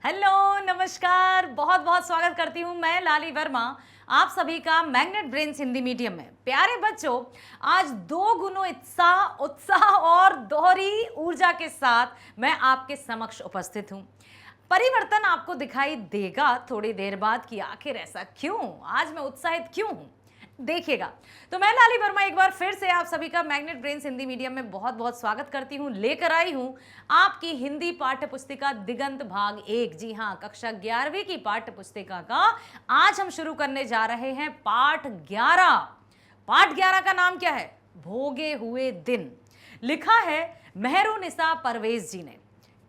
Hello, नमस्कार। बहुत बहुत स्वागत करती हूँ मैं लाली वर्मा आप सभी का मैग्नेट ब्रेन्स हिंदी मीडियम में। प्यारे बच्चों, आज दो गुना उत्साह और दोहरी ऊर्जा के साथ मैं आपके समक्ष उपस्थित हूँ। परिवर्तन आपको दिखाई देगा थोड़ी देर बाद कि आखिर ऐसा क्यों, आज मैं उत्साहित क्यों हूँ, देखिएगा। तो मैं लाली वर्मा एक बार फिर से आप सभी का मैग्नेट ब्रेन्स हिंदी मीडियम में बहुत बहुत स्वागत करती हूँ। लेकर आई हूँ आपकी हिंदी पाठ्य पुस्तिका दिगंत भाग 1। जी हाँ, कक्षा 11वीं की पाठ्य पुस्तिका का आज हम शुरू करने जा रहे हैं पाठ 11। पाठ 11 का नाम क्या है? भोगे हुए दिन। लिखा है मेहरुनिसा परवेज जी ने।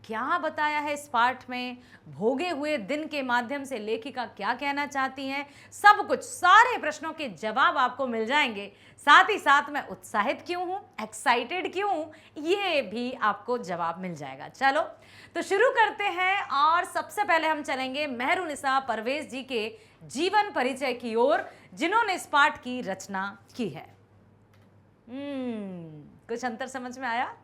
क्या बताया है इस पाठ में? भोगे हुए दिन के माध्यम से लेखिका क्या कहना चाहती हैं? सब कुछ, सारे प्रश्नों के जवाब आपको मिल जाएंगे। साथ ही साथ मैं उत्साहित क्यों हूं, एक्साइटेड क्यों हूं, ये भी आपको जवाब मिल जाएगा। चलो तो शुरू करते हैं। और सबसे पहले हम चलेंगे मेहरुनिसा परवेज जी के जीवन परिचय की ओर, जिन्होंने इस पाठ की रचना की है। कुछ अंतर समझ में आया?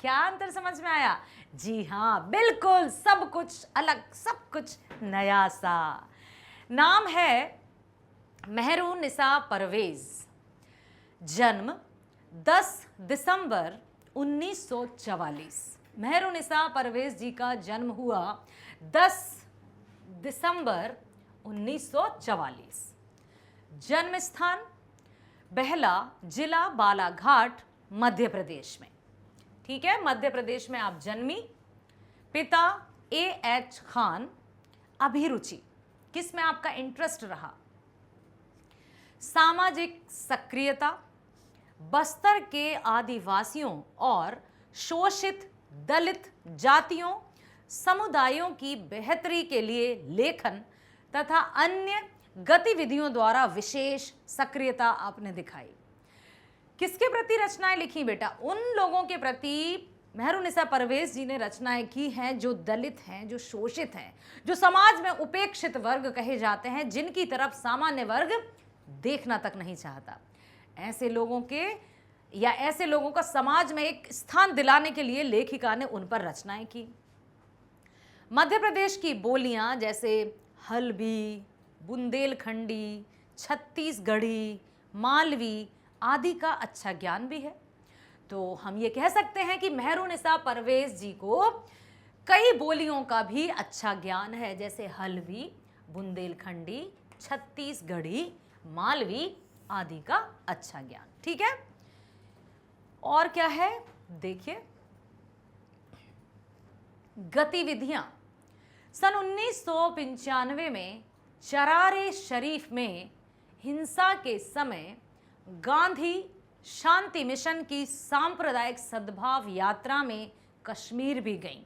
क्या अंतर समझ में आया? जी हाँ, बिल्कुल, सब कुछ अलग, सब कुछ नया सा। नाम है मेहरुनिसा परवेज। जन्म 10 दिसंबर 1944। मेहरुनिसा परवेज जी का जन्म हुआ 10 दिसंबर 1944। जन्म स्थान बहला, जिला बालाघाट, मध्य प्रदेश में। ठीक है, मध्य प्रदेश में आप जन्मी। पिता A.H. खान। अभिरुचि, किस में आपका इंटरेस्ट रहा? सामाजिक सक्रियता, बस्तर के आदिवासियों और शोषित दलित जातियों समुदायों की बेहतरी के लिए लेखन तथा अन्य गतिविधियों द्वारा विशेष सक्रियता आपने दिखाई। किसके प्रति रचनाएं लिखी बेटा? उन लोगों के प्रति मेहरुनिसा परवेज जी ने रचनाएं की हैं जो दलित हैं, जो शोषित हैं, जो समाज में उपेक्षित वर्ग कहे जाते हैं, जिनकी तरफ सामान्य वर्ग देखना तक नहीं चाहता। ऐसे लोगों के या ऐसे लोगों का समाज में एक स्थान दिलाने के लिए लेखिका ने उन पर रचनाएं की। मध्य प्रदेश की बोलियां जैसे हल्बी, बुंदेलखंडी, छत्तीसगढ़ी, मालवी आदि का अच्छा ज्ञान भी है। तो हम ये कह सकते हैं कि मेहरुनिसा परवेज जी को कई बोलियों का भी अच्छा ज्ञान है, जैसे हल्बी, बुंदेलखंडी, छत्तीसगढ़ी, मालवी आदि का अच्छा ज्ञान। ठीक है, और क्या है देखिए, गतिविधियां। सन 1995 में चरारे शरीफ में हिंसा के समय गांधी शांति मिशन की सांप्रदायिक सद्भाव यात्रा में कश्मीर भी गईं,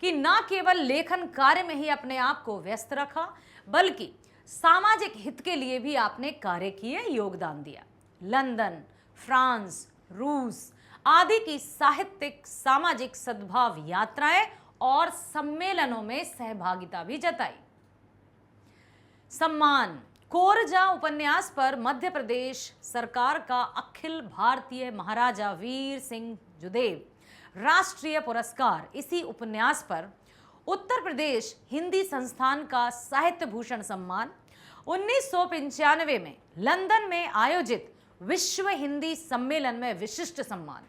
कि न केवल लेखन कार्य में ही अपने आप को व्यस्त रखा, बल्कि सामाजिक हित के लिए भी आपने कार्य किए, योगदान दिया। लंदन, फ्रांस, रूस आदि की साहित्यिक सामाजिक सद्भाव यात्राएं और सम्मेलनों में सहभागिता भी जताई। सम्मान, कोरजा उपन्यास पर मध्य प्रदेश सरकार का अखिल भारतीय महाराजा वीर सिंह जुदेव राष्ट्रीय पुरस्कार, इसी उपन्यास पर उत्तर प्रदेश हिंदी संस्थान का साहित्य भूषण सम्मान, 1995 में लंदन में आयोजित विश्व हिंदी सम्मेलन में विशिष्ट सम्मान।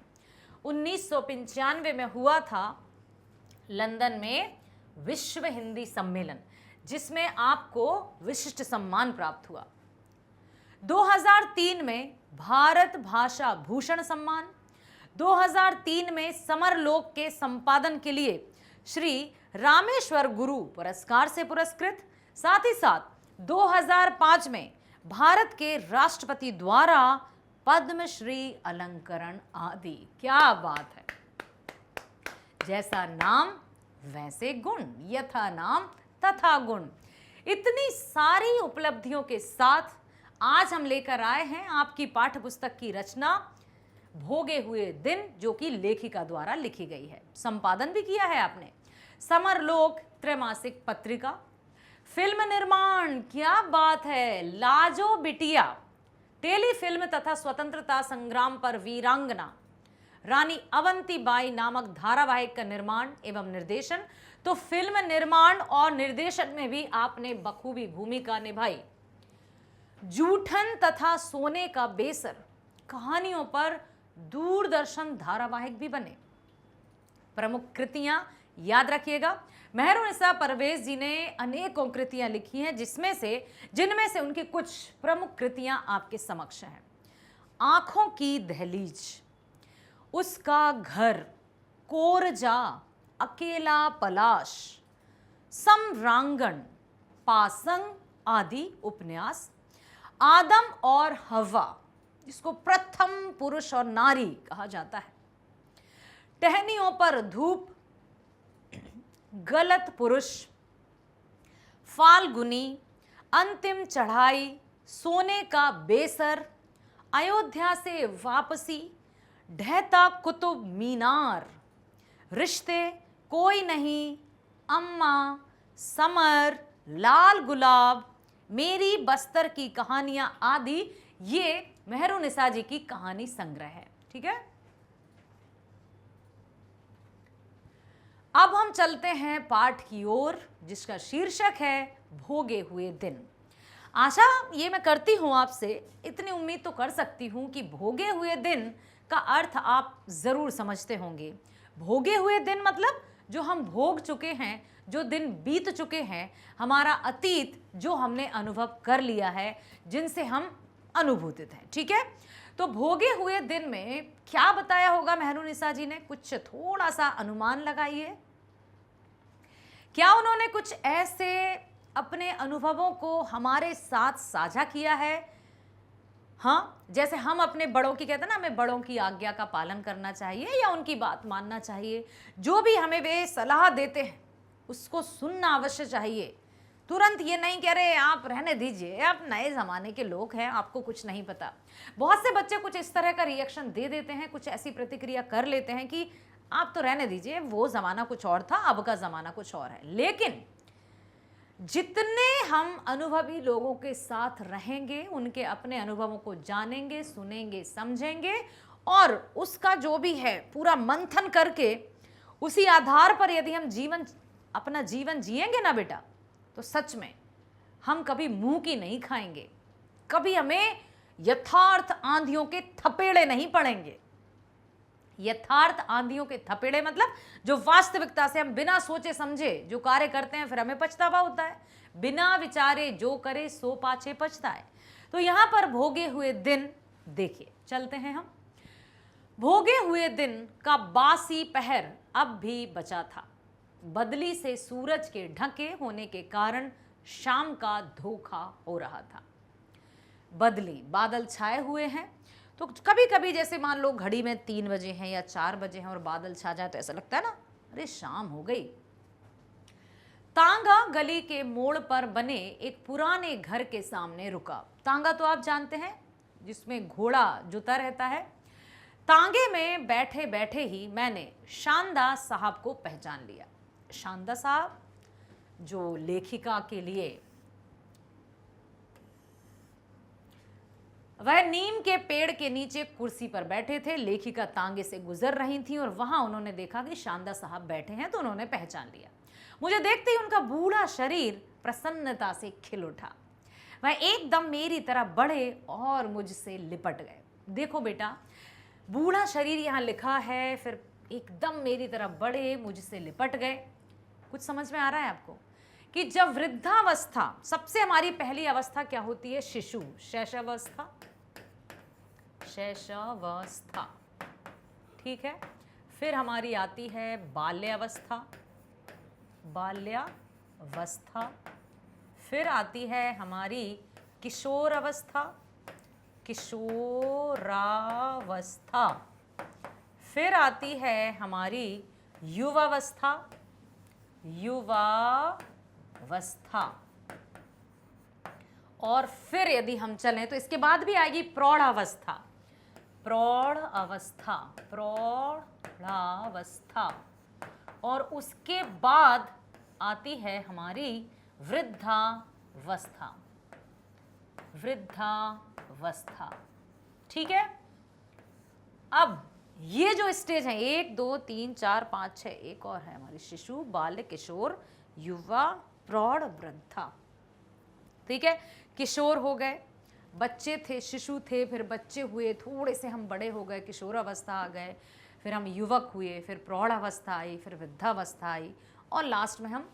1995 में हुआ था लंदन में विश्व हिंदी सम्मेलन, जिसमें आपको विशिष्ट सम्मान प्राप्त हुआ। 2003 में भारत भाषा भूषण सम्मान, 2003 में समरलोक के संपादन के लिए श्री रामेश्वर गुरु पुरस्कार से पुरस्कृत। साथ ही साथ 2005 में भारत के राष्ट्रपति द्वारा पद्मश्री अलंकरण आदि। क्या बात है! जैसा नाम वैसे गुण, यथा नाम तथा गुण। इतनी सारी उपलब्धियों के साथ आज हम लेकर आए हैं आपकी पाठ्य पुस्तक की रचना भोगे हुए दिन, जो कि लेखिका द्वारा लिखी गई है। संपादन भी किया है आपने। समरलोक त्रैमासिक पत्रिका, फिल्म निर्माण, क्या बात है, लाजो बिटिया टेलीफिल्म तथा स्वतंत्रता संग्राम पर वीरांगना रानी अवंतीबाई नामक धारावाहिक का निर्माण एवं निर्देशन तो फिल्म निर्माण और निर्देशन में भी आपने बखूबी भूमिका निभाई। जूठन तथा सोने का बेसर कहानियों पर दूरदर्शन धारावाहिक भी बने। प्रमुख कृतियां याद रखिएगा, मेहरुनिसा परवेज जी ने अनेकों कृतियां लिखी हैं, जिनमें से उनकी कुछ प्रमुख कृतियां आपके समक्ष हैं। आंखों की दहलीज, उसका घर, कोरजा, अकेला पलाश, सम्रांगण, पासंग आदि उपन्यास। आदम और हवा, जिसको प्रथम पुरुष और नारी कहा जाता है। टहनियों पर धूप, गलत पुरुष, फाल्गुनी, अंतिम चढ़ाई, सोने का बेसर, अयोध्या से वापसी, ढहता कुतुब मीनार, रिश्ते, कोई नहीं, अम्मा, समर, लाल गुलाब, मेरी बस्तर की कहानियां आदि ये मेहरुनिसा जी की कहानी संग्रह है। ठीक है, अब हम चलते हैं पाठ की ओर, जिसका शीर्षक है भोगे हुए दिन। आशा ये मैं करती हूं आपसे, इतनी उम्मीद तो कर सकती हूं कि भोगे हुए दिन का अर्थ आप जरूर समझते होंगे। भोगे हुए दिन मतलब जो हम भोग चुके हैं, जो दिन बीत चुके हैं, हमारा अतीत जो हमने अनुभव कर लिया है, जिनसे हम अनुभूतित हैं। ठीक है, तो भोगे हुए दिन में क्या बताया होगा मेहरुनिसा जी ने, कुछ थोड़ा सा अनुमान लगाइए। क्या उन्होंने कुछ ऐसे अपने अनुभवों को हमारे साथ साझा किया है? हाँ, जैसे हम अपने बड़ों की कहते हैं ना, हमें बड़ों की आज्ञा का पालन करना चाहिए या उनकी बात मानना चाहिए। जो भी हमें वे सलाह देते हैं उसको सुनना अवश्य चाहिए। तुरंत ये नहीं कह रहे आप रहने दीजिए, आप नए ज़माने के लोग हैं, आपको कुछ नहीं पता। बहुत से बच्चे कुछ इस तरह का रिएक्शन दे देते हैं, कुछ ऐसी प्रतिक्रिया कर लेते हैं कि आप तो रहने दीजिए, वो ज़माना कुछ और था, अब का ज़माना कुछ और है। लेकिन जितने हम अनुभवी लोगों के साथ रहेंगे, उनके अपने अनुभवों को जानेंगे, सुनेंगे, समझेंगे और उसका जो भी है पूरा मंथन करके उसी आधार पर यदि हम अपना जीवन जिएंगे ना बेटा, तो सच में हम कभी मुंह की नहीं खाएंगे, कभी हमें यथार्थ आंधियों के थपेड़े नहीं पड़ेंगे। यथार्थ आंधियों के थपेड़े मतलब जो वास्तविकता से हम बिना सोचे समझे जो कार्य करते हैं, फिर हमें पछतावा होता है। बिना विचारे जो करे सो पाछे पछताए। तो यहां पर भोगे हुए दिन देखिए, चलते हैं हम। भोगे हुए दिन का बासी पहर अब भी बचा था। बदली से सूरज के ढके होने के कारण शाम का धोखा हो रहा था। बदली, बादल छाए हुए हैं, तो कभी कभी जैसे मान लो घड़ी में 3 बजे हैं या 4 बजे हैं और बादल छा जाए तो ऐसा लगता है ना, अरे शाम हो गई। तांगा गली के मोड़ पर बने एक पुराने घर के सामने रुका। तांगा तो आप जानते हैं, जिसमें घोड़ा जुता रहता है। तांगे में बैठे बैठे ही मैंने शांदा साहब को पहचान लिया। शांदा साहब जो लेखिका के लिए वह नीम के पेड़ के नीचे कुर्सी पर बैठे थे। लेखिका तांगे से गुजर रही थी और वहां उन्होंने देखा कि शांदा साहब बैठे हैं, तो उन्होंने पहचान लिया। मुझे देखते ही उनका बूढ़ा शरीर प्रसन्नता से खिल उठा। वह एकदम मेरी तरह बढ़े और मुझसे लिपट गए। देखो बेटा, बूढ़ा शरीर यहाँ लिखा है, फिर एकदम मेरी तरह बढ़े, मुझसे लिपट गए। कुछ समझ में आ रहा है आपको कि जब वृद्धावस्था, सबसे हमारी पहली अवस्था क्या होती है? शिशु, शैशवावस्था, शैशवावस्था, ठीक है। फिर हमारी आती है बाल्यावस्था, बाल्यावस्था। फिर आती है हमारी किशोर अवस्था, किशोरावस्था। फिर आती है हमारी युवावस्था, युवावस्था। और फिर यदि हम चलें तो इसके बाद भी आएगी प्रौढ़ावस्था, प्रौढ़ अवस्था, प्रौढ़ावस्था। और उसके बाद आती है हमारी वृद्धावस्था, वृद्धावस्था, ठीक है। अब ये जो स्टेज है 1 2 3 4 5 6, एक और है हमारी शिशु, बाल, किशोर, युवा, प्रौढ़, वृद्धा। ठीक है, किशोर हो गए, बच्चे थे, शिशु थे, फिर बच्चे हुए, थोड़े से हम बड़े हो गए, किशोर अवस्था आ गए, फिर हम युवक हुए, फिर प्रौढ़ अवस्था आई, फिर वृद्धावस्था आई और लास्ट में हम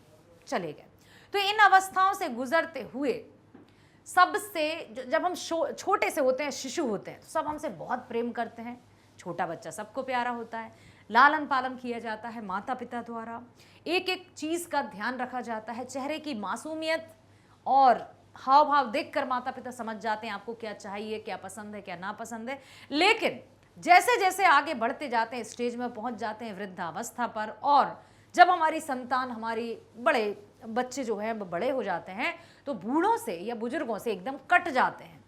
चले गए। तो इन अवस्थाओं से गुजरते हुए सबसे जब हम छोटे से होते हैं, शिशु होते हैं, तो सब हमसे बहुत प्रेम करते हैं। छोटा बच्चा सबको प्यारा होता है, लालन पालन किया जाता है माता पिता द्वारा, एक एक चीज़ का ध्यान रखा जाता है। चेहरे की मासूमियत और हाव भाव देखकर माता पिता समझ जाते हैं आपको क्या चाहिए, क्या पसंद है, क्या नापसंद है। लेकिन जैसे जैसे आगे बढ़ते जाते हैं, स्टेज में पहुंच जाते हैं वृद्धावस्था पर, और जब हमारी संतान, हमारी बड़े बच्चे जो हैं बड़े हो जाते हैं, तो बूढ़ों से या बुजुर्गों से एकदम कट जाते हैं,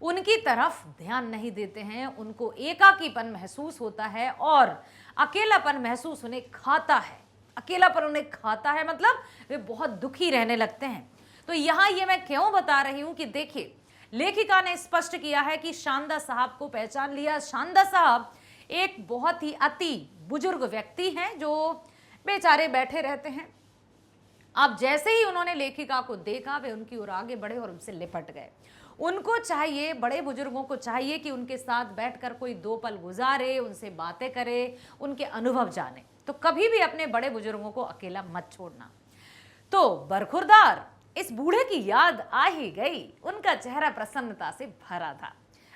उनकी तरफ ध्यान नहीं देते हैं, उनको एकाकीपन महसूस होता है और अकेलापन महसूस उन्हें खाता है। अकेलापन उन्हें खाता है मतलब वे बहुत दुखी रहने लगते हैं। तो यहाँ ये मैं क्यों बता रही हूँ कि देखिए, लेखिका ने स्पष्ट किया है कि शांदा साहब को पहचान लिया। शांदा साहब एक बहुत ही अति बुजुर्ग व्यक्ति हैं जो बेचारे बैठे रहते हैं। अब जैसे ही उन्होंने लेखिका को देखा, वे उनकी ओर आगे बढ़े और उनसे लिपट गए। उनको चाहिए, बड़े बुजुर्गों को चाहिए कि उनके साथ बैठकर कोई 2 पल गुजारे, उनसे बातें करे, उनके अनुभव जाने। तो कभी भी अपने बड़े बुजुर्गों को अकेला मत छोड़ना। तो बरखुरदार इस बूढ़े की याद आ ही गई। उनका चेहरा प्रसन्नता से भरा था।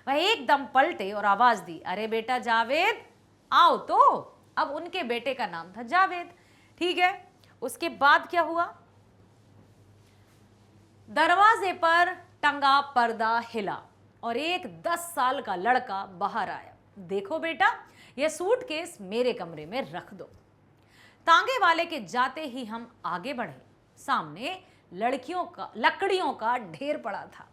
वह एकदम पलटे और आवाज दी, अरे बेटा जावेद, आओ तो। अब उनके बेटे का नाम था जावेद। ठीक है, उसके बाद क्या हुआ? दरवाजे पर टंगा पर्दा हिला और एक 10 साल का लड़का बाहर आया। देखो बेटा, यह सूटकेस मेरे कमरे में रख दो। तांगे वाले के जाते ही हम आगे बढ़े। सामने लकड़ियों का ढेर पड़ा था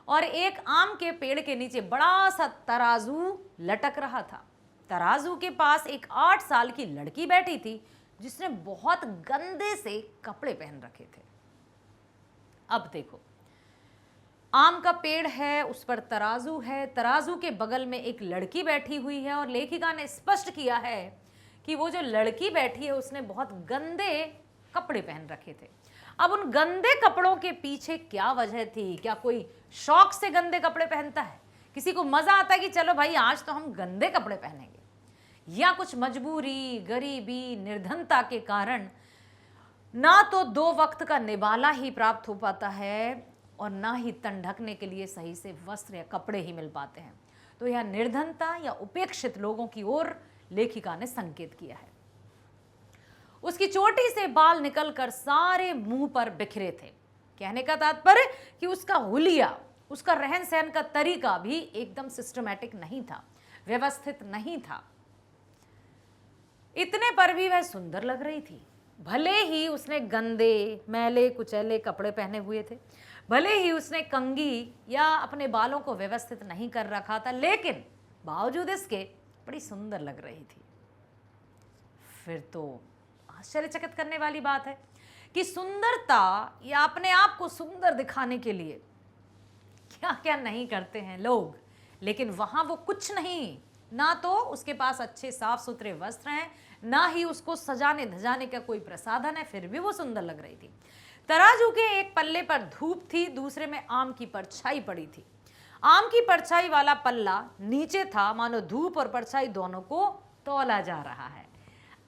और एक आम के पेड़ के नीचे बड़ा सा तराजू लटक रहा था। तराजू के पास एक 8 साल की लड़की बैठी थी जिसने बहुत गंदे से कपड़े पहन रखे थे। अब देखो, आम का पेड़ है, उस पर तराजू है, तराजू के बगल में एक लड़की बैठी हुई है और लेखिका ने स्पष्ट किया है कि वो जो लड़की बैठी है उसने बहुत गंदे कपड़े पहन रखे थे। अब उन गंदे कपड़ों के पीछे क्या वजह थी? क्या कोई शौक से गंदे कपड़े पहनता है? किसी को मजा आता है कि चलो भाई आज तो हम गंदे कपड़े पहनेंगे, या कुछ मजबूरी, गरीबी, निर्धनता के कारण ना तो 2 वक्त का निवाला ही प्राप्त हो पाता है और ना ही तन ढकने के लिए सही से वस्त्र या कपड़े ही मिल पाते हैं। तो यह निर्धनता या उपेक्षित लोगों की ओर लेखिका ने संकेत किया है। उसकी चोटी से बाल निकलकर सारे मुंह पर बिखरे थे। कहने का तात्पर्य कि उसका हुलिया, उसका रहन सहन का तरीका भी एकदम सिस्टमैटिक नहीं था, व्यवस्थित नहीं था। इतने पर भी वह सुंदर लग रही थी। भले ही उसने गंदे, मैले, कुचैले कपड़े पहने हुए थे, भले ही उसने कंघी या अपने बालों को व्यवस्थित नहीं कर रखा था, लेकिन बावजूद इसके बड़ी सुंदर लग रही थी। फिर तो आश्चर्यचकित करने वाली बात है कि सुंदरता या अपने आप को सुंदर दिखाने के लिए क्या क्या नहीं करते हैं लोग, लेकिन वहां वो कुछ नहीं। ना तो उसके पास अच्छे साफ सुथरे वस्त्र हैं, ना ही उसको सजाने धजाने का कोई प्रसाधन है, फिर भी वो सुंदर लग रही थी। तराजू के एक पल्ले पर धूप थी, दूसरे में आम की परछाई पड़ी थी। आम की परछाई वाला पल्ला नीचे था, मानो धूप और परछाई दोनों को तौला जा रहा है।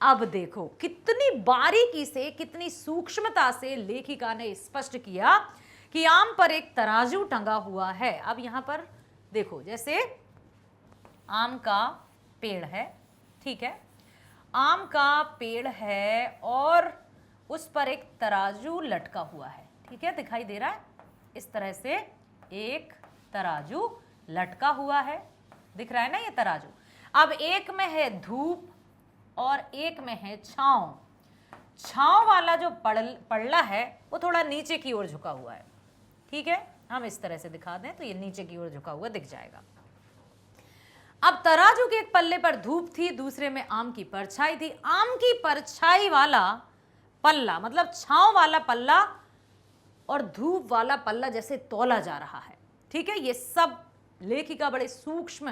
अब देखो कितनी बारीकी से, कितनी सूक्ष्मता से लेखिका ने स्पष्ट किया कि आम पर एक तराजू टंगा हुआ है। अब यहां पर देखो, जैसे आम का पेड़ है, ठीक है, आम का पेड़ है और उस पर एक तराजू लटका हुआ है, ठीक है, दिखाई दे रहा है। इस तरह से एक तराजू लटका हुआ है, दिख रहा है ना ये तराजू। अब एक में है धूप और एक में है छांव। छांव वाला जो पल्ला है वो थोड़ा नीचे की ओर झुका हुआ है, ठीक है, हम इस तरह से दिखा दें तो ये नीचे की ओर झुका हुआ दिख जाएगा। अब तराजू के एक पल्ले पर धूप थी, दूसरे में आम की परछाई थी। आम की परछाई वाला पल्ला मतलब छांव वाला पल्ला और धूप वाला पल्ला जैसे तौला जा रहा है, ठीक है। ये सब लेखिका बड़े सूक्ष्म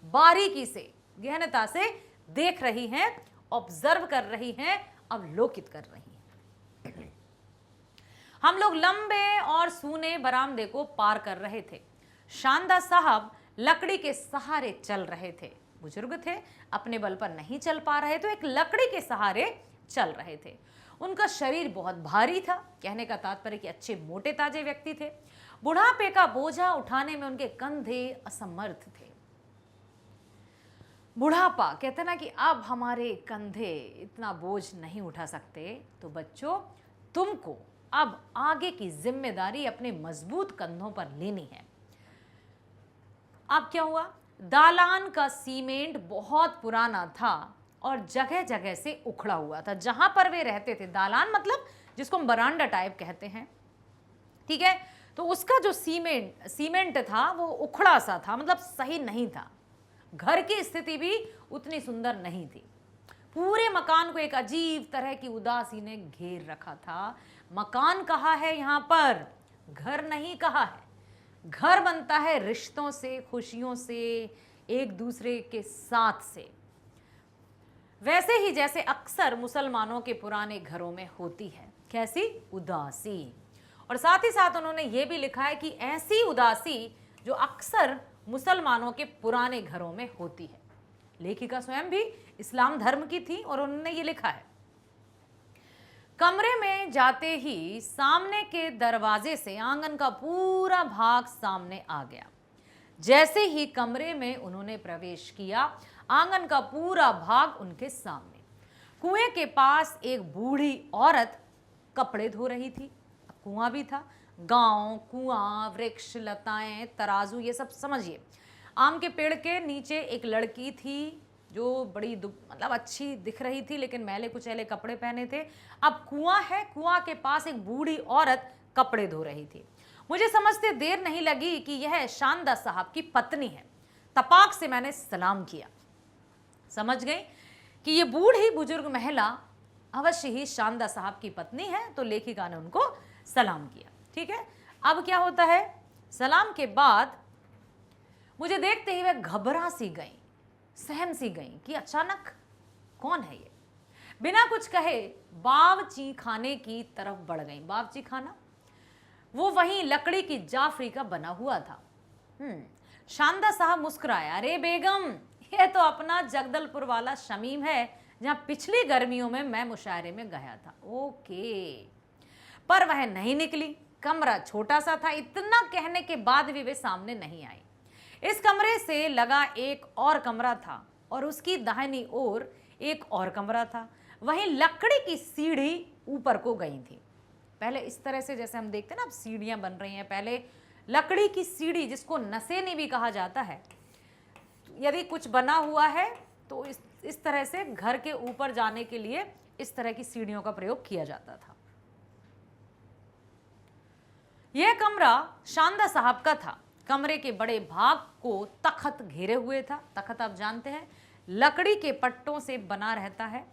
बारीकी से गहनता से देख रही हैं, ऑब्जर्व कर रही हैं, अवलोकित कर रही हैं। हम लोग लंबे और सूने बरामदे को पार कर रहे थे। शानदा साहब लकड़ी के सहारे चल रहे थे। बुजुर्ग थे, अपने बल पर नहीं चल पा रहे तो एक लकड़ी के सहारे चल रहे थे। उनका शरीर बहुत भारी था, कहने का तात्पर्य कि अच्छे मोटे ताजे व्यक्ति थे। बुढ़ापे का बोझा उठाने में उनके कंधे असमर्थ थे। बुढ़ापा कहते ना कि अब हमारे कंधे इतना बोझ नहीं उठा सकते, तो बच्चों तुमको अब आगे की जिम्मेदारी अपने मजबूत कंधों पर लेनी है। अब क्या हुआ, दालान का सीमेंट बहुत पुराना था और जगह जगह से उखड़ा हुआ था। जहां पर वे रहते थे, दालान मतलब जिसको हम बरांडा टाइप कहते हैं, ठीक है, तो उसका जो सीमेंट था वो उखड़ा सा था, मतलब सही नहीं था। घर की स्थिति भी उतनी सुंदर नहीं थी। पूरे मकान को एक अजीब तरह की उदासी ने घेर रखा था। मकान कहा है यहां पर, घर नहीं कहा है। घर बनता है रिश्तों से, खुशियों से, एक दूसरे के साथ से, वैसे ही जैसे अक्सर मुसलमानों के पुराने घरों में होती है। कैसी उदासी। और साथ ही साथ उन्होंने ये भी लिखा है कि ऐसी उदासी जो अक्सर मुसलमानों के पुराने घरों में होती है। लेखिका स्वयं भी इस्लाम धर्म की थी और उन्होंने ये लिखा है, कमरे में जाते ही सामने के दरवाजे से आंगन का पूरा भाग सामने आ गया। जैसे ही कमरे में उन्होंने प्रवेश किया, आंगन का पूरा भाग उनके सामने। कुएं के पास एक बूढ़ी औरत कपड़े धो रही थी। कुआं भी था, गांव, कुआं, वृक्ष, लताएं, तराजू, ये सब समझिए। आम के पेड़ के नीचे एक लड़की थी जो बड़ी मतलब अच्छी दिख रही थी, लेकिन मैले कुचैले कपड़े पहने थे। अब कुआं है, कुआं के पास एक बूढ़ी औरत कपड़े धो रही थी। मुझे समझते देर नहीं लगी कि यह शानदा साहब की पत्नी है। तपाक से मैंने सलाम किया। समझ गई कि ये बूढ़ी बुजुर्ग महिला अवश्य ही शानदा साहब की पत्नी है, तो लेखिका ने उनको सलाम किया। ठीक है, अब क्या होता है, सलाम के बाद मुझे देखते ही वह घबरा सी गई, सहम सी गई कि अचानक कौन है ये। बिना कुछ कहे बावची खाने की तरफ बढ़ गई। बावची खाना वो वहीं लकड़ी की जाफरी का बना हुआ था। शानदा साहब मुस्कुराया, अरे बेगम, ये तो अपना जगदलपुर वाला शमीम है जहां पिछली गर्मियों में मैं मुशायरे में गया था। ओके, पर वह नहीं निकली। कमरा छोटा सा था। इतना कहने के बाद भी वे सामने नहीं आई। इस कमरे से लगा एक और कमरा था और उसकी दाहिनी ओर एक और कमरा था। वहीं लकड़ी की सीढ़ी ऊपर को गई थी। पहले इस तरह से जैसे हम देखते हैं ना, अब सीढ़ियां बन रही हैं। पहले लकड़ी की सीढ़ी, जिसको नसेनी भी कहा जाता है, यदि कुछ बना हुआ है तो इस तरह से घर के ऊपर जाने के लिए इस तरह की सीढ़ियों का प्रयोग किया जाता था। यह कमरा शानदा साहब का था। कमरे के बड़े भाग को तख्त घेरे हुए था। तख्त आप जानते हैं, लकड़ी के पट्टों से बना रहता है,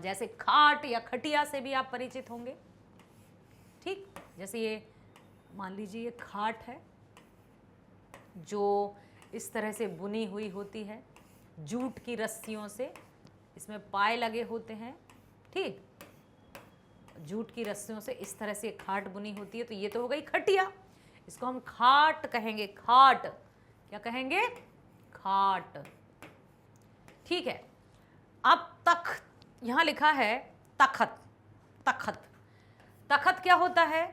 जैसे खाट या खटिया से भी आप परिचित होंगे। ठीक, जैसे ये मान लीजिए ये खाट है जो इस तरह से बुनी हुई होती है जूट की रस्सियों से, इसमें पाए लगे होते हैं। ठीक, जूट की रस्सियों से इस तरह से खाट बुनी होती है। तो ये तो हो गई खटिया, इसको हम खाट कहेंगे। खाट क्या कहेंगे? खाट। ठीक है, अब तख्त, यहां लिखा है तख्त। तख्त, तख्त क्या होता है?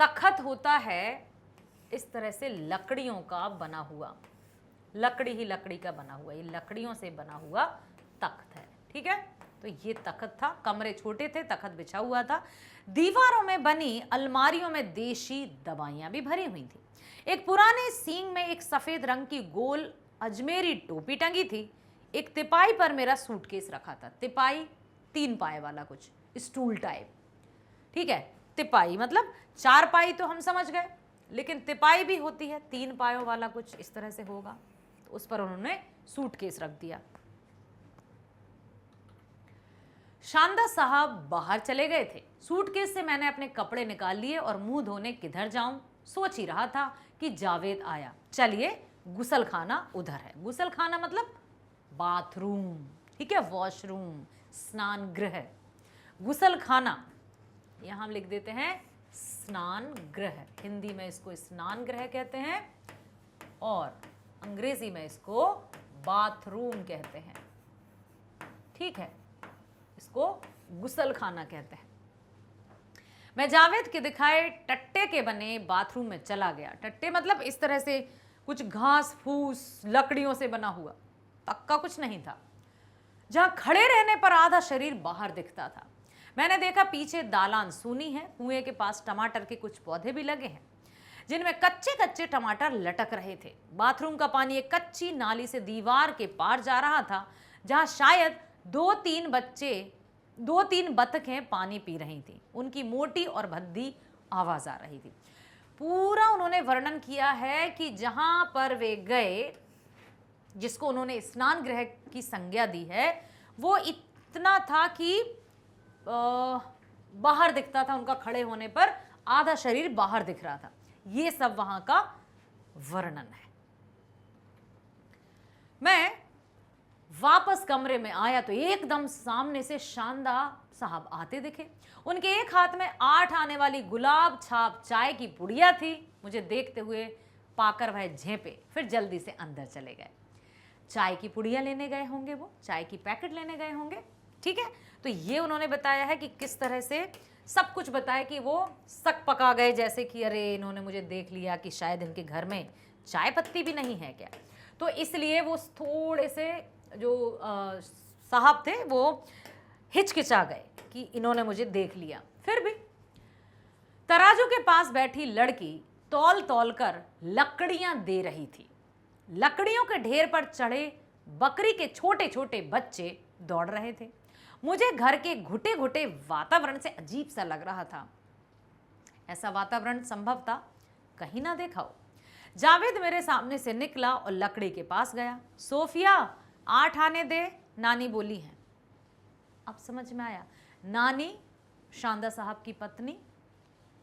तख्त होता है इस तरह से लकड़ियों का बना हुआ, लकड़ी ही लकड़ी का बना हुआ, ये लकड़ियों से बना हुआ तख्त है। ठीक है, तो ये तख्त था। कमरे छोटे थे, तख्त बिछा हुआ था। दीवारों में बनी अलमारियों में देशी दवाइयां भी भरी हुई थी। एक पुराने सींग में एक सफेद रंग की गोल अजमेरी टोपी टंगी थी। एक तिपाई पर मेरा सूटकेस रखा था। तिपाई 3 पाए वाला कुछ स्टूल टाइप। ठीक है, तिपाई मतलब 4 पाई तो हम समझ गए, लेकिन तिपाई भी होती है 3 पायों वाला, कुछ इस तरह से होगा। तो उस पर उन्होंने सूटकेस रख दिया। शानदा साहब बाहर चले गए थे। सूटकेस से मैंने अपने कपड़े निकाल लिए और मुंह धोने किधर जाऊं सोच ही रहा था कि जावेद आया। चलिए गुसल खाना उधर है। गुसल खाना मतलब बाथरूम, ठीक है, वॉशरूम, स्नान गृह। गुसल खाना यहां हम लिख देते हैं स्नान गृह, हिंदी में इसको स्नान गृह कहते हैं और अंग्रेजी में इसको बाथरूम कहते हैं, ठीक है, इसको गुसल खाना कहते हैं। मैं जावेद के दिखाए टट्टे के बने बाथरूम में चला गया। टट्टे मतलब इस तरह से कुछ घास फूस लकड़ियों से बना हुआ, पक्का कुछ नहीं था, जहां खड़े रहने पर आधा शरीर बाहर दिखता था। मैंने देखा पीछे दालान सूनी है, कुएं के पास टमाटर के कुछ पौधे भी लगे हैं जिनमें कच्चे कच्चे टमाटर लटक रहे थे। बाथरूम का पानी एक कच्ची नाली से दीवार के पार जा रहा था, जहां शायद दो तीन बतखें पानी पी रही थी। उनकी मोटी और भद्दी आवाज आ रही थी। पूरा उन्होंने वर्णन किया है कि जहां पर वे गए, जिसको उन्होंने स्नान गृह की संज्ञा दी है, वो इतना था कि बाहर दिखता था, उनका खड़े होने पर आधा शरीर बाहर दिख रहा था। ये सब वहां का वर्णन है। मैं वापस कमरे में आया तो एकदम सामने से शानदार साहब आते दिखे। उनके एक हाथ में 8 आने वाली गुलाब छाप चाय की पुड़िया थी। मुझे देखते हुए पाकर वह झेपे, फिर जल्दी से अंदर चले गए। चाय की पुड़िया लेने गए होंगे, वो चाय की पैकेट लेने गए होंगे, ठीक है। तो ये उन्होंने बताया है कि किस तरह से सब कुछ बताया कि वो सक पका गए, जैसे कि अरे इन्होंने मुझे देख लिया कि शायद इनके घर में चाय पत्ती भी नहीं है क्या, तो इसलिए वो थोड़े से जो साहब थे वो हिचकिचा गए कि इन्होंने मुझे देख लिया। फिर भी तराजू के पास बैठी लड़की तौल तौल कर लकड़ियां दे रही थी। लकड़ियों के ढेर पर चढ़े बकरी के छोटे छोटे बच्चे दौड़ रहे थे। मुझे घर के घुटे घुटे वातावरण से अजीब सा लग रहा था। ऐसा वातावरण संभवतः कहीं ना देखा हो। जावेद मेरे सामने से निकला और लकड़ी के पास गया। सोफिया 8 आने दे, नानी बोली है। अब समझ में आया, नानी शानदार साहब की पत्नी।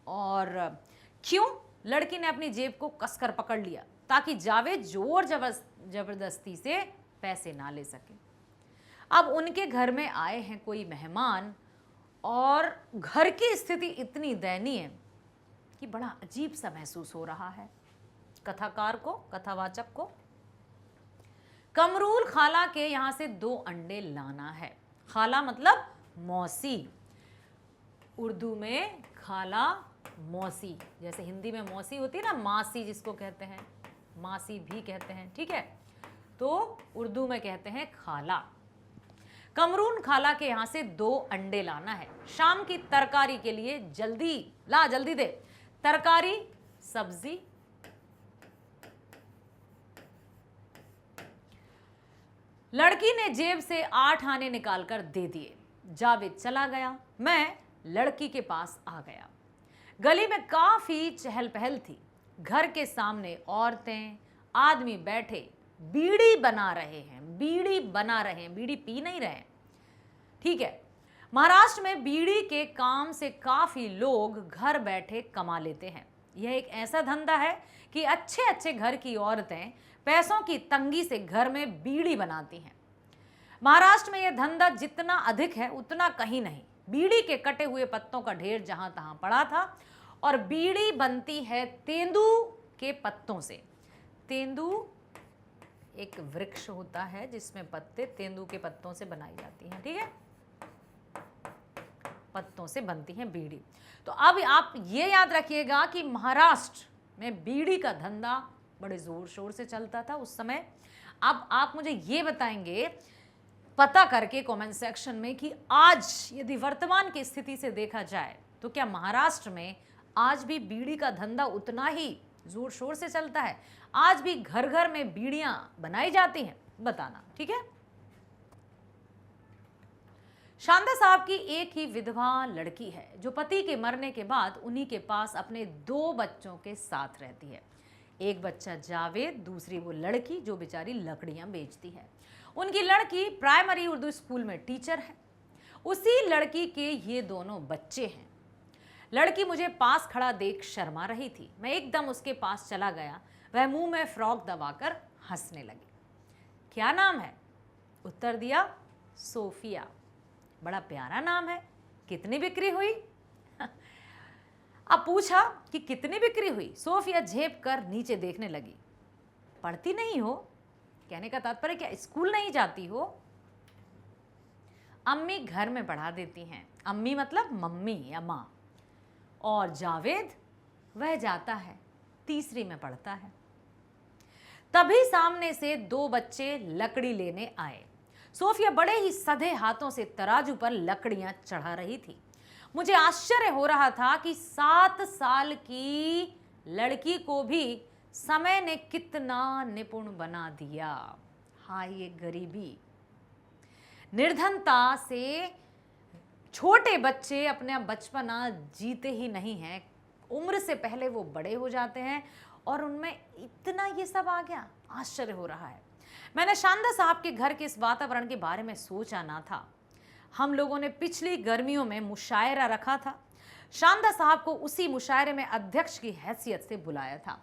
और क्यों? लड़की ने अपनी जेब को कसकर पकड़ लिया ताकि जावेद जोर जबरदस्ती से पैसे ना ले सके। अब उनके घर में आए हैं कोई मेहमान और घर की स्थिति इतनी दयनीय कि बड़ा अजीब सा महसूस हो रहा है कथाकार को, कथावाचक को। कमरूल खाला के यहां से 2 अंडे लाना है। खाला मतलब मौसी, उर्दू में खाला मौसी, जैसे हिंदी में मौसी होती है ना, मासी जिसको कहते हैं, मासी भी कहते हैं, ठीक है, तो उर्दू में कहते हैं खाला। कमरून खाला के यहां से 2 अंडे लाना है। शाम की तरकारी के लिए जल्दी दे। तरकारी, सब्जी। लड़की ने जेब से 8 आने निकालकर दे दिए। जावेद चला गया। मैं लड़की के पास आ गया। गली में काफी चहल पहल थी। घर के सामने औरतें, आदमी बैठे बीड़ी बना रहे हैं, बीड़ी पी नहीं रहे हैं, ठीक है। महाराष्ट्र में बीड़ी के काम से काफी लोग घर बैठे कमा लेते हैं। यह एक ऐसा धंधा है कि अच्छे अच्छे घर की औरतें पैसों की तंगी से घर में बीड़ी बनाती हैं। महाराष्ट्र में यह धंधा जितना अधिक है उतना कहीं नहीं। बीड़ी के कटे हुए पत्तों का ढेर जहां तहां पड़ा था और बीड़ी बनती है तेंदू के पत्तों से। तेंदू एक वृक्ष होता है जिसमें पत्ते तेंदू के पत्तों से बनाई जाती हैं, ठीक है, पत्तों से बनती हैं बीड़ी। तो अब आप ये याद रखिएगा कि महाराष्ट्र में बीड़ी का धंधा बड़े जोर शोर से चलता था उस समय। अब आप मुझे ये बताएंगे पता करके कमेंट सेक्शन में कि आज यदि वर्तमान की स्थिति से देखा जाए तो क्या महाराष्ट्र में आज भी बीड़ी का धंधा उतना ही जोर शोर से चलता है? आज भी घर घर में बीड़ियां बनाई जाती हैं? बताना, ठीक है। शानदार साहब की एक ही विधवा लड़की है जो पति के मरने के बाद उन्हीं के पास अपने 2 बच्चों के साथ रहती है। एक बच्चा जावेद, दूसरी वो लड़की जो बेचारी लकड़ियां बेचती है। उनकी लड़की प्राइमरी उर्दू स्कूल में टीचर है। उसी लड़की के ये दोनों बच्चे हैं। लड़की मुझे पास खड़ा देख शर्मा रही थी। मैं एकदम उसके पास चला गया। वह मुंह में फ्रॉक दबाकर हंसने लगी। क्या नाम है? उत्तर दिया सोफिया। बड़ा प्यारा नाम है, कितनी बिक्री हुई? अब पूछा कि कितनी बिक्री हुई। सोफिया झेप कर नीचे देखने लगी। पढ़ती नहीं हो? कहने का तात्पर्य क्या स्कूल नहीं जाती हो? अम्मी घर में पढ़ा देती हैं। अम्मी मतलब मम्मी या माँ। और जावेद, वह जाता है, तीसरी में पढ़ता है। तभी सामने से दो बच्चे लकड़ी लेने आए। सोफिया बड़े ही सधे हाथों से तराजू पर लकड़ियां चढ़ा रही थी। मुझे आश्चर्य हो रहा था कि 7 साल की लड़की को भी समय ने कितना निपुण बना दिया। हाय ये गरीबी, निर्धनता से छोटे बच्चे अपना बचपना जीते ही नहीं हैं, उम्र से पहले वो बड़े हो जाते हैं और उनमें इतना ये सब आ गया। आश्चर्य हो रहा है। मैंने शानदा साहब के घर के इस वातावरण के बारे में सोचा ना था। हम लोगों ने पिछली गर्मियों में मुशायरा रखा था। शानदा साहब को उसी मुशायरे में अध्यक्ष की हैसियत से बुलाया था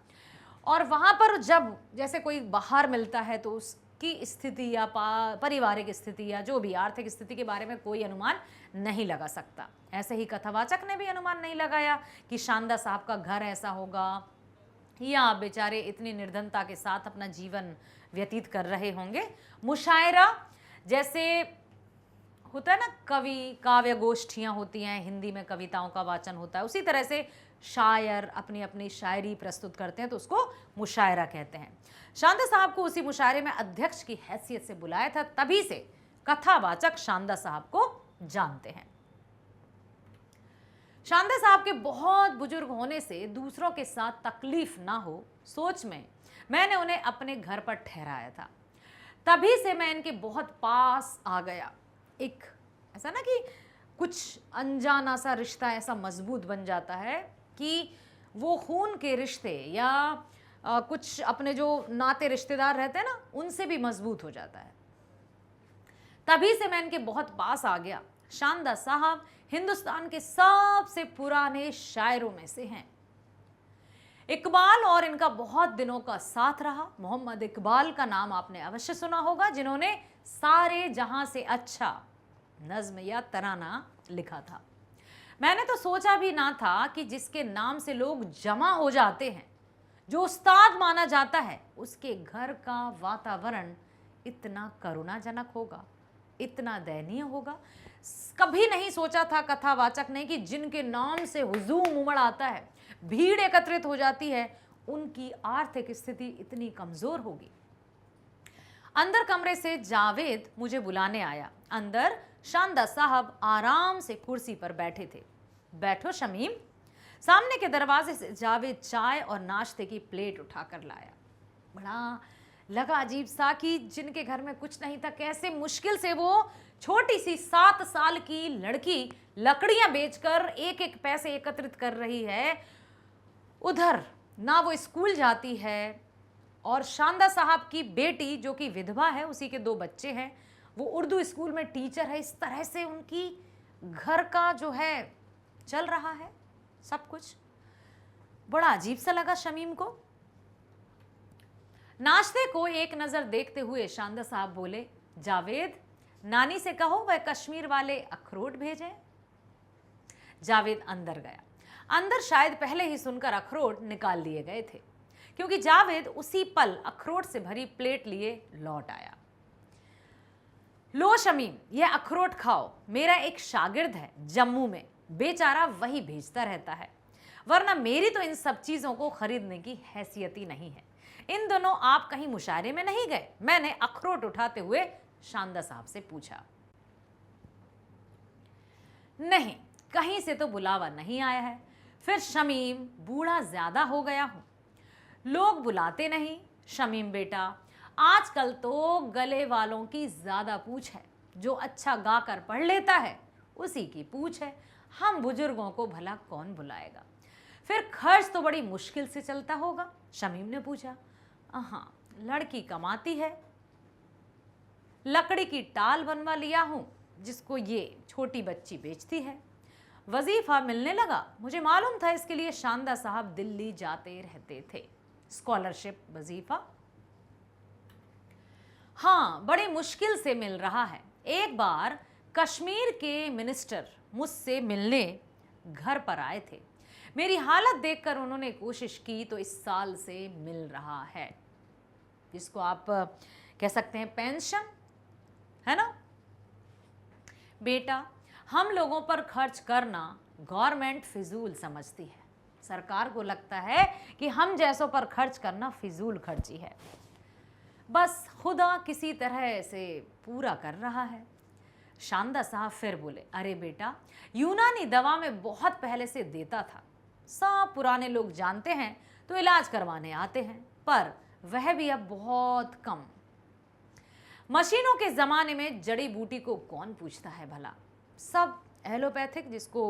और वहाँ पर जब जैसे कोई बाहर मिलता है तो उसकी स्थिति या पारिवारिक स्थिति या जो भी आर्थिक स्थिति के बारे में कोई अनुमान नहीं लगा सकता। ऐसे ही कथावाचक ने भी अनुमान नहीं लगाया कि शानदा साहब का घर ऐसा होगा या आप बेचारे इतनी निर्धनता के साथ अपना जीवन व्यतीत कर रहे होंगे। मुशायरा जैसे होता है ना, कवि काव्य गोष्ठियाँ होती हैं, हिंदी में कविताओं का वाचन होता है, उसी तरह से शायर अपनी अपनी शायरी प्रस्तुत करते हैं तो उसको मुशायरा कहते हैं। शानदा साहब को उसी मुशायरे में अध्यक्ष की हैसियत से बुलाया था, तभी से कथावाचक शानदा साहब को जानते हैं। शानदा साहब के बहुत बुजुर्ग होने से दूसरों के साथ तकलीफ ना हो सोच में मैंने उन्हें अपने घर पर ठहराया था। तभी से मैं इनके बहुत पास आ गया। एक ऐसा ना कि कुछ अनजाना सा रिश्ता ऐसा मजबूत बन जाता है कि वो खून के रिश्ते या कुछ अपने जो नाते रिश्तेदार रहते हैं ना, उनसे भी मजबूत हो जाता है। तभी से मैं इनके बहुत पास आ गया। शानदा साहब हिंदुस्तान के सबसे पुराने शायरों में से हैं। इकबाल और इनका बहुत दिनों का साथ रहा। मोहम्मद इकबाल का नाम आपने अवश्य सुना होगा, जिन्होंने सारे जहां से अच्छा नज्म या तराना लिखा था। मैंने तो सोचा भी ना था कि जिसके नाम से लोग जमा हो जाते हैं, जो उस्ताद माना जाता है, उसके घर का वातावरण इतना करुणाजनक होगा, इतना दयनीय होगा। कभी नहीं सोचा था कथावाचक ने कि जिनके नाम से हुजूम उमड़ आता है, भीड़ एकत्रित हो जाती है, उनकी आर्थिक स्थिति इतनी कमजोर होगी। अंदर कमरे से जावेद मुझे बुलाने आया। अंदर शानदा साहब आराम से कुर्सी पर बैठे थे। बैठो शमीम। सामने के दरवाजे से जावेद चाय और नाश्ते की प्लेट उठाकर लाया। बड़ा लगा अजीब सा कि जिनके घर में कुछ नहीं था, कैसे मुश्किल से वो छोटी सी 7 साल की लड़की लकड़ियां बेचकर एक एक पैसे एकत्रित कर रही है। उधर ना वो स्कूल जाती है और शानदा साहब की बेटी जो कि विधवा है, उसी के 2 बच्चे हैं, वो उर्दू स्कूल में टीचर है। इस तरह से उनकी घर का जो है चल रहा है सब कुछ। बड़ा अजीब सा लगा शमीम को। नाश्ते को एक नजर देखते हुए शानदा साहब बोले, जावेद नानी से कहो वह कश्मीर वाले अखरोट भेजें। जावेद अंदर गया। अंदर शायद पहले ही सुनकर अखरोट निकाल लिए गए थे, क्योंकि जावेद उसी पल अखरोट से भरी प्लेट लिए लौट आया। लो शमीम, यह अखरोट खाओ। मेरा एक शागिर्द है जम्मू में, बेचारा वही भेजता रहता है, वरना मेरी तो इन सब चीजों को खरीदने की हैसियत ही नहीं है। इन दोनों आप कहीं मुशायरे में नहीं गए? मैंने अखरोट उठाते हुए शानदा साहब से पूछा। नहीं, कहीं से तो बुलावा नहीं आया है। फिर शमीम, बूढ़ा ज्यादा हो गया हूं, लोग बुलाते नहीं। शमीम बेटा, आजकल तो गले वालों की ज्यादा पूछ है। जो अच्छा गाकर पढ़ लेता है उसी की पूछ है। हम बुजुर्गों को भला कौन बुलाएगा? फिर खर्च तो बड़ी मुश्किल से चलता होगा। शमीम ने पूछा। हाँ, लड़की कमाती है। लकड़ी की टाल बनवा लिया हूं जिसको ये छोटी बच्ची बेचती है। वजीफा मिलने लगा। मुझे मालूम था इसके लिए शानदा साहब दिल्ली जाते रहते थे। स्कॉलरशिप वजीफा। हाँ, बड़ी मुश्किल से मिल रहा है। एक बार कश्मीर के मिनिस्टर मुझसे मिलने घर पर आए थे। मेरी हालत देखकर उन्होंने कोशिश की तो इस साल से मिल रहा है, जिसको आप कह सकते हैं पेंशन, है ना। बेटा, हम लोगों पर खर्च करना गवर्नमेंट फिजूल समझती है। सरकार को लगता है कि हम जैसों पर खर्च करना फिजूल खर्ची है, बस खुदा किसी तरह से पूरा कर रहा है। शानदा साहब फिर बोले, अरे बेटा, यूनानी दवा में बहुत पहले से देता था, सब पुराने लोग जानते हैं तो इलाज करवाने आते हैं, पर वह भी अब बहुत कम। मशीनों के ज़माने में जड़ी बूटी को कौन पूछता है भला, सब एलोपैथिक, जिसको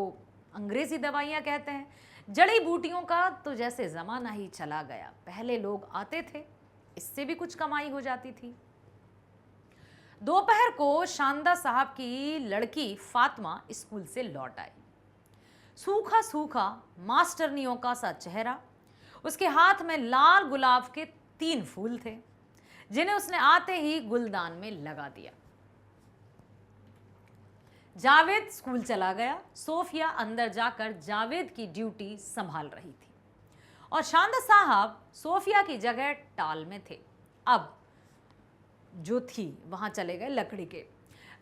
अंग्रेज़ी दवाइयाँ कहते हैं। जड़ी बूटियों का तो जैसे ज़माना ही चला गया। पहले लोग आते थे, इससे भी कुछ कमाई हो जाती थी। दोपहर को शानदा साहब की लड़की फातिमा स्कूल से लौट आई। सूखा सूखा मास्टरनियों का सा चेहरा, उसके हाथ में लाल गुलाब के 3 फूल थे, जिन्हें उसने आते ही गुलदान में लगा दिया। जावेद स्कूल चला गया। सोफिया अंदर जाकर जावेद की ड्यूटी संभाल रही थी और शानदा साहब सोफिया की जगह टाल में थे। अब जो थी वहां चले गए लकड़ी के।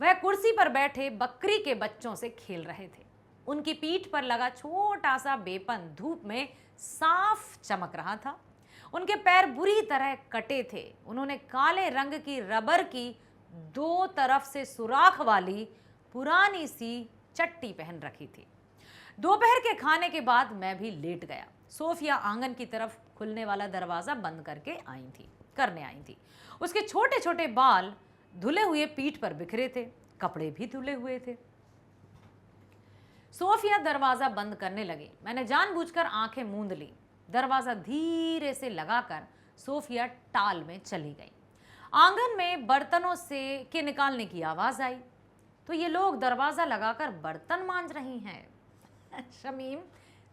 वह कुर्सी पर बैठे बकरी के बच्चों से खेल रहे थे। उनकी पीठ पर लगा छोटा सा बेपन धूप में साफ चमक रहा था। उनके पैर बुरी तरह कटे थे। उन्होंने काले रंग की रबर की 2 तरफ से सुराख वाली पुरानी सी चट्टी पहन रखी थी। दोपहर के खाने के बाद मैं भी लेट गया। सोफिया आंगन की तरफ खुलने वाला दरवाजा बंद करने आई थी। उसके छोटे छोटे बाल धुले हुए पीठ पर बिखरे थे, कपड़े भी धुले हुए थे। सोफिया दरवाजा बंद करने लगी। मैंने जानबूझकर आंखें मूंद ली। दरवाजा धीरे से लगाकर सोफिया टाल में चली गई। आंगन में बर्तनों के निकालने की आवाज आई तो ये लोग दरवाजा लगाकर बर्तन मांज रही हैं। शमीम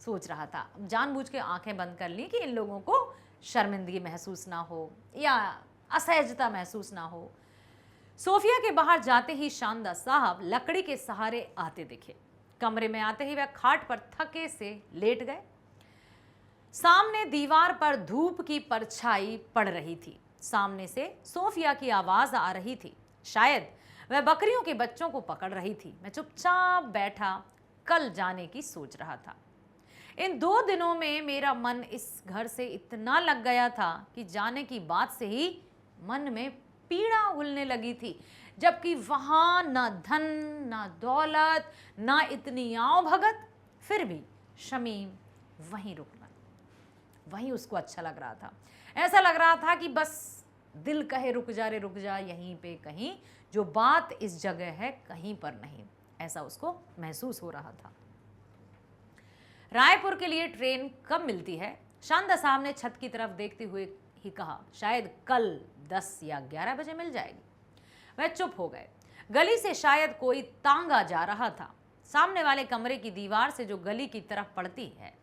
सोच रहा था। जानबूझ के आंखें बंद कर ली कि इन लोगों को शर्मिंदगी महसूस ना हो या असहजता महसूस ना हो। सोफिया के बाहर जाते ही शानदा साहब लकड़ी के सहारे आते दिखे। कमरे में आते ही वह खाट पर थके से लेट गए। सामने दीवार पर धूप की परछाई पड़ रही थी। सामने से सोफिया की आवाज आ रही थी। शायद वह बकरियों के बच्चों को पकड़ रही थी। मैं चुपचाप बैठा कल जाने की सोच रहा था। इन 2 दिनों में मेरा मन इस घर से इतना लग गया था कि जाने की बात से ही मन में पीड़ा उलने लगी थी, जबकि वहां ना धन ना दौलत ना इतनी आओ भगत। फिर भी शमीम वहीं रुकना, वहीं उसको अच्छा लग रहा था। ऐसा लग रहा था कि बस दिल कहे रुक जा रे रुक जा, यहीं पे कहीं, जो बात इस जगह है कहीं पर नहीं, ऐसा उसको महसूस हो रहा था। रायपुर के लिए ट्रेन कब मिलती है? शानदा साहब ने छत की तरफ देखते हुए ही कहा, शायद कल 10 या 11 बजे मिल जाएगी। वह चुप हो गए। गली से शायद कोई तांगा जा रहा था। सामने वाले कमरे की दीवार से जो गली की तरफ पड़ती है,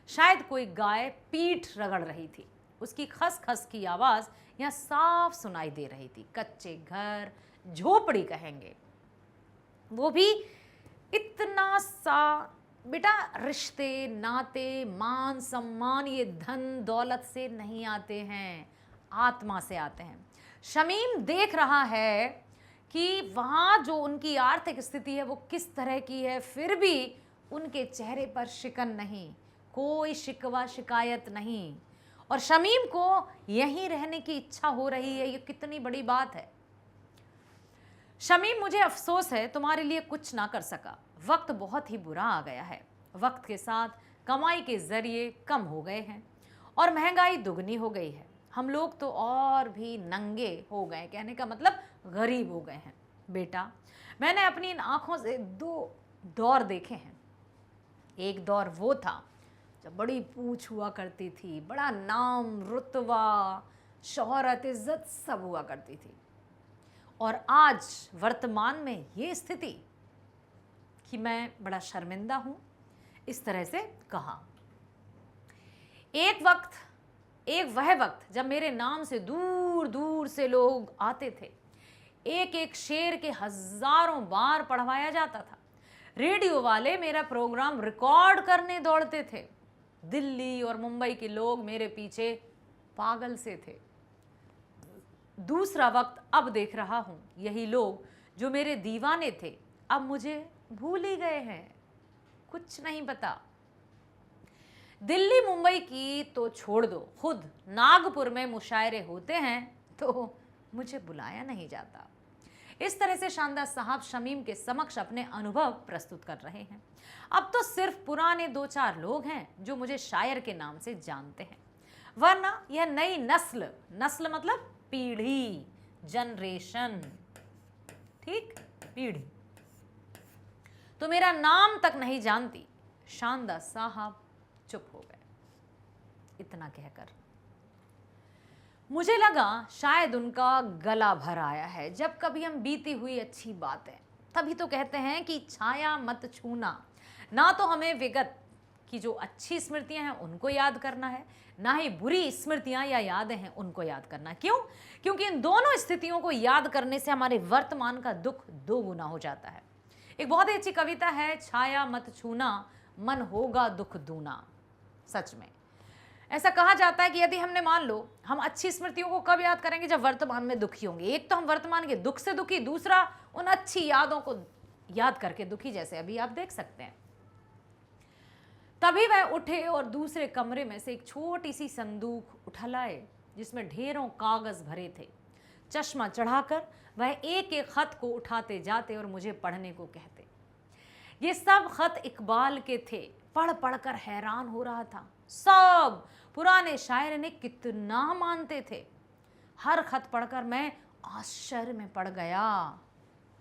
शायद कोई गाय पीठ रगड़ रही थी। उसकी खस खस की आवाज यहाँ साफ सुनाई दे रही थी। कच्चे घर, झोपड़ी कहेंगे, वो भी इतना सा। बेटा, रिश्ते नाते मान सम्मान ये धन दौलत से नहीं आते हैं, आत्मा से आते हैं। शमीम देख रहा है कि वहाँ जो उनकी आर्थिक स्थिति है वो किस तरह की है, फिर भी उनके चेहरे पर शिकन नहीं, कोई शिकवा शिकायत नहीं, और शमीम को यहीं रहने की इच्छा हो रही है। ये कितनी बड़ी बात है। शमीम, मुझे अफसोस है, तुम्हारे लिए कुछ ना कर सका। वक्त बहुत ही बुरा आ गया है। वक्त के साथ कमाई के जरिए कम हो गए हैं और महंगाई दुगनी हो गई है। हम लोग तो और भी नंगे हो गए, कहने का मतलब गरीब हो गए हैं। बेटा, मैंने अपनी इन आंखों से 2 दौर देखे हैं। एक दौर वो था जब बड़ी पूछ हुआ करती थी, बड़ा नाम रुतबा शोहरत इज्जत सब हुआ करती थी, और आज वर्तमान में ये स्थिति कि मैं बड़ा शर्मिंदा हूँ। इस तरह से कहा। एक वक्त एक वह वक्त जब मेरे नाम से दूर दूर से लोग आते थे, एक एक शेर के हजारों बार पढ़वाया जाता था। रेडियो वाले मेरा प्रोग्राम रिकॉर्ड करने दौड़ते थे। दिल्ली और मुंबई के लोग मेरे पीछे पागल से थे। दूसरा वक्त अब देख रहा हूं, यही लोग जो मेरे दीवाने थे अब मुझे भूल ही गए हैं, कुछ नहीं पता। दिल्ली मुंबई की तो छोड़ दो, खुद नागपुर में मुशायरे होते हैं तो मुझे बुलाया नहीं जाता। इस तरह से शानदार साहब शमीम के समक्ष अपने अनुभव प्रस्तुत कर रहे हैं। अब तो सिर्फ पुराने 2-4 लोग हैं जो मुझे शायर के नाम से जानते हैं, वरना यह नई नस्ल, नस्ल मतलब पीढ़ी, जनरेशन, ठीक, पीढ़ी, तो मेरा नाम तक नहीं जानती। शानदार साहब चुप हो गए। इतना कहकर मुझे लगा शायद उनका गला भर आया है। जब कभी हम बीती हुई अच्छी बातें, तभी तो कहते हैं कि छाया मत छूना। ना तो हमें विगत की जो अच्छी स्मृतियां हैं उनको याद करना है, ना ही बुरी स्मृतियां या यादें हैं उनको याद करना। क्यों? क्योंकि इन दोनों स्थितियों को याद करने से हमारे वर्तमान का दुख 2 गुना हो जाता है। एक बहुत ही अच्छी कविता है, छाया मत छूना मन होगा दुख दूना। सच में ऐसा कहा जाता है कि यदि हमने, मान लो, हम अच्छी स्मृतियों को कब याद करेंगे? जब वर्तमान में दुखी होंगे। एक तो हम वर्तमान के दुख से दुखी, दूसरा उन अच्छी यादों को याद करके दुखी, जैसे अभी आप देख सकते हैं। तभी वह उठे और दूसरे कमरे में से एक छोटी सी संदूक उठा लाए जिसमें ढेरों कागज भरे थे। चश्मा चढ़ाकर वह एक एक खत को उठाते जाते और मुझे पढ़ने को कहते। ये सब खत इकबाल के थे। पढ़ पढ़कर हैरान हो रहा था। सब पुराने शायर ने कितना मानते थे। हर खत पढ़कर मैं आश्चर्य में पड़ गया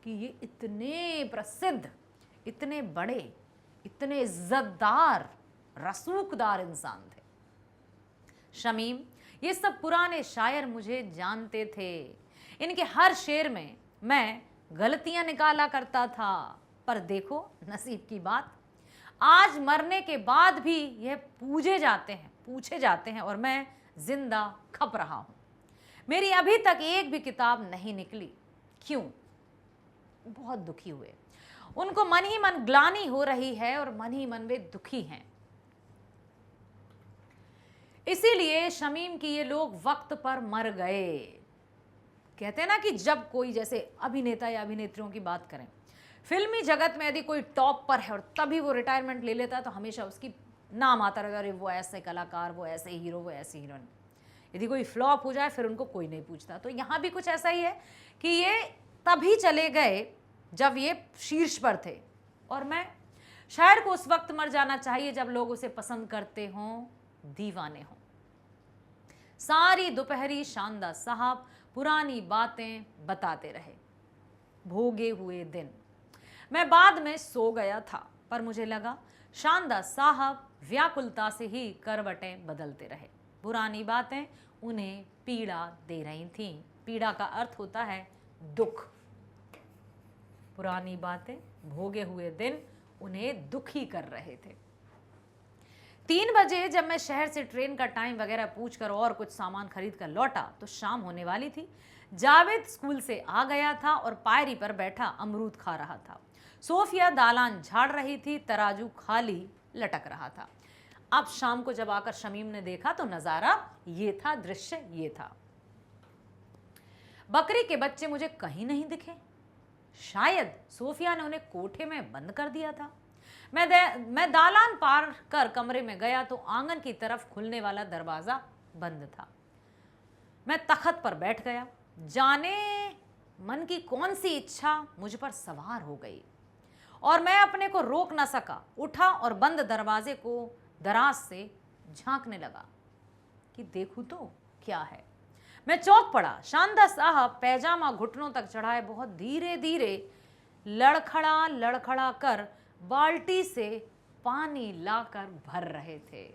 कि ये इतने प्रसिद्ध, इतने बड़े, इतने इज्जतदार, रसूखदार इंसान थे। शमीम, ये सब पुराने शायर मुझे जानते थे। इनके हर शेर में मैं गलतियां निकाला करता था। पर देखो नसीब की बात, आज मरने के बाद भी यह पूछे जाते हैं और मैं जिंदा खप रहा हूं। मेरी अभी तक एक भी किताब नहीं निकली। क्यों? बहुत दुखी हुए। उनको मन ही मन ग्लानि हो रही है और मन ही मन वे दुखी हैं। इसीलिए शमीम की ये लोग वक्त पर मर गए। कहते हैं ना कि जब कोई, जैसे अभिनेता या अभिनेत्रियों की बात करें, फिल्मी जगत में यदि कोई टॉप पर है और तभी वो रिटायरमेंट ले लेता है तो हमेशा उसकी नाम आता रहता है, अरे वो ऐसे कलाकार, वो ऐसे हीरो, वो ऐसी हीरोइन। यदि कोई फ्लॉप हो जाए फिर उनको कोई नहीं पूछता। तो यहाँ भी कुछ ऐसा ही है कि ये तभी चले गए जब ये शीर्ष पर थे, और मैं, शायर को उस वक्त मर जाना चाहिए जब लोग उसे पसंद करते हों, दीवाने हों। सारी दोपहरी शानदार साहब पुरानी बातें बताते रहे। भोगे हुए दिन। मैं बाद में सो गया था, पर मुझे लगा शानदार साहब व्याकुलता से ही करवटें बदलते रहे। पुरानी बातें उन्हें पीड़ा दे रही थीं। पीड़ा का अर्थ होता है दुख। पुरानी बातें, भोगे हुए दिन उन्हें दुखी कर रहे थे। 3 बजे जब मैं शहर से ट्रेन का टाइम वगैरह पूछकर और कुछ सामान खरीद कर लौटा तो शाम होने वाली थी। जावेद स्कूल से आ गया था और पायरी पर बैठा अमरूद खा रहा था। सोफिया दालान झाड़ रही थी, तराजू खाली लटक रहा था। अब शाम को जब आकर शमीम ने देखा तो नजारा ये था, दृश्य ये था। बकरी के बच्चे मुझे कहीं नहीं दिखे। शायद सोफिया ने उन्हें कोठे में बंद कर दिया था। मैं दालान पार कर कमरे में गया तो आंगन की तरफ खुलने वाला दरवाजा बंद था। मैं तख्त पर बैठ गया। जाने मन की कौन सी इच्छा मुझ पर सवार हो गई और मैं अपने को रोक न सका। उठा और बंद दरवाजे को दराज से झांकने लगा कि देखूं तो क्या है। मैं चौंक पड़ा। शानदार साहब पैजामा घुटनों तक चढ़ाए बहुत धीरे धीरे लड़खड़ा लड़खड़ा कर बाल्टी से पानी लाकर भर रहे थे।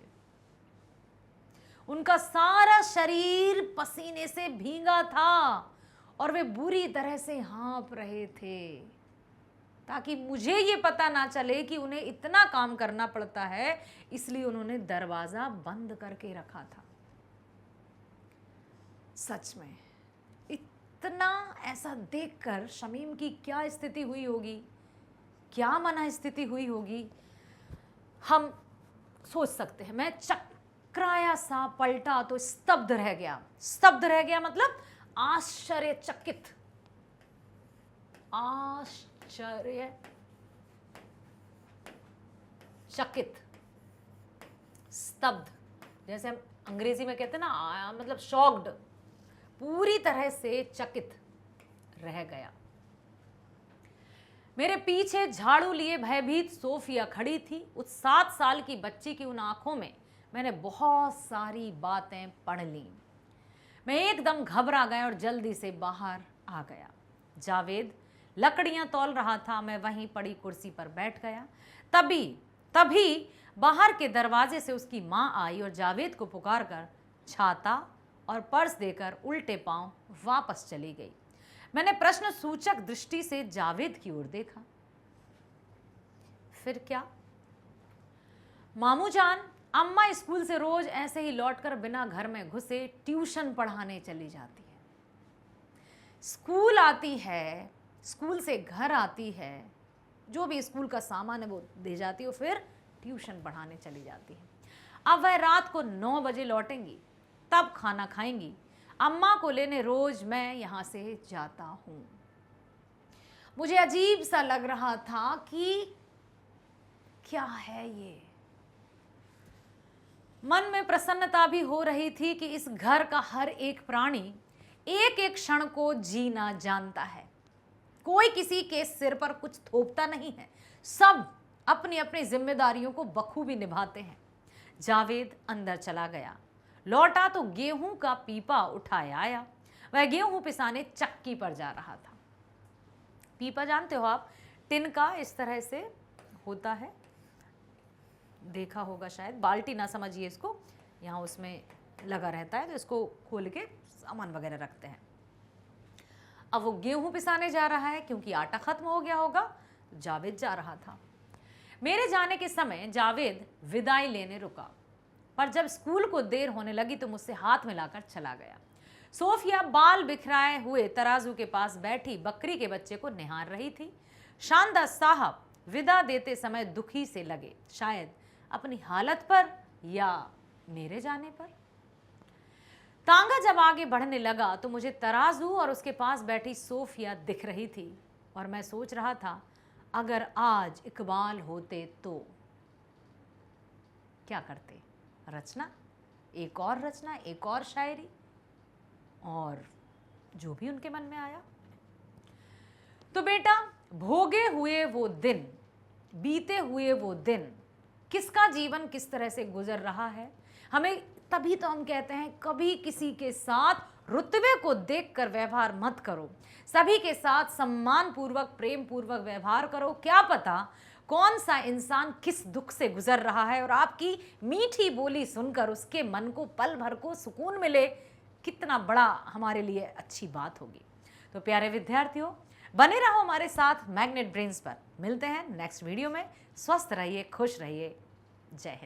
उनका सारा शरीर पसीने से भीगा था और वे बुरी तरह से हाँफ रहे थे ताकि मुझे ये पता ना चले कि उन्हें इतना काम करना पड़ता है, इसलिए उन्होंने दरवाजा बंद करके रखा था। सच में इतना ऐसा देखकर शमीम की क्या स्थिति हुई होगी, क्या मना स्थिति हुई होगी, हम सोच सकते हैं। मैं चक्राया सा पलटा तो स्तब्ध रह गया। स्तब्ध रह गया मतलब आश्चर्यचकित, चकित, स्तब्ध, जैसे हम अंग्रेजी में कहते हैं ना, मतलब शॉक्ड, पूरी तरह से चकित रह गया। मेरे पीछे झाड़ू लिए भयभीत सोफिया खड़ी थी। उस 7 साल की बच्ची की उन आंखों में मैंने बहुत सारी बातें पढ़ ली। मैं एकदम घबरा गया और जल्दी से बाहर आ गया। जावेद लकड़ियां तौल रहा था। मैं वहीं पड़ी कुर्सी पर बैठ गया। तभी बाहर के दरवाजे से उसकी मां आई और जावेद को पुकारकर छाता और पर्स देकर उल्टे पांव वापस चली गई। मैंने प्रश्न सूचक दृष्टि से जावेद की ओर देखा। फिर क्या? मामू जान, अम्मा स्कूल से रोज ऐसे ही लौटकर बिना घर में घुसे ट्यूशन पढ़ाने चली जाती है। स्कूल आती है, स्कूल से घर आती है, जो भी स्कूल का सामान है वो दे जाती है, फिर ट्यूशन पढ़ाने चली जाती है। अब वह रात को 9 बजे लौटेंगी, तब खाना खाएंगी। अम्मा को लेने रोज मैं यहां से जाता हूं। मुझे अजीब सा लग रहा था कि क्या है ये। मन में प्रसन्नता भी हो रही थी कि इस घर का हर एक प्राणी एक एक क्षण को जीना जानता है। कोई किसी के सिर पर कुछ थोपता नहीं है। सब अपनी अपनी जिम्मेदारियों को बखूबी निभाते हैं। जावेद अंदर चला गया। लौटा तो गेहूं का पीपा उठाए आया। वह गेहूं पिसाने चक्की पर जा रहा था। पीपा जानते हो आप, टिन का इस तरह से होता है, देखा होगा शायद, बाल्टी ना समझिए इसको, यहाँ उसमें लगा रहता है तो इसको खोल के सामान वगैरह रखते हैं। अब वो गेहूं पिसाने जा रहा है क्योंकि आटा खत्म हो गया होगा। जावेद जा रहा था। मेरे जाने के समय जावेद विदाई लेने रुका, पर जब स्कूल को देर होने लगी तो मुझसे हाथ मिलाकर चला गया। सोफिया बाल बिखराए हुए तराजू के पास बैठी बकरी के बच्चे को निहार रही थी। शानदार साहब विदा देते समय दुखी से लगे, शायद अपनी हालत पर या मेरे जाने पर। तांगा जब आगे बढ़ने लगा तो मुझे तराजू और उसके पास बैठी सोफिया दिख रही थी और मैं सोच रहा था, अगर आज इकबाल होते तो क्या करते? रचना, एक और रचना, एक और शायरी, और जो भी उनके मन में आया। तो बेटा, भोगे हुए वो दिन, बीते हुए वो दिन, किसका जीवन किस तरह से गुजर रहा है, हमें तभी तो हम कहते हैं कभी किसी के साथ रुतबे को देखकर व्यवहार मत करो। सभी के साथ सम्मान पूर्वक, प्रेम पूर्वक व्यवहार करो। क्या पता कौन सा इंसान किस दुख से गुजर रहा है और आपकी मीठी बोली सुनकर उसके मन को पल भर को सुकून मिले, कितना बड़ा हमारे लिए अच्छी बात होगी। तो प्यारे विद्यार्थियों, बने रहो हमारे साथ मैग्नेट ब्रेन्स पर। मिलते हैं नेक्स्ट वीडियो में। स्वस्थ रहिए, खुश रहिए। जय हिंद।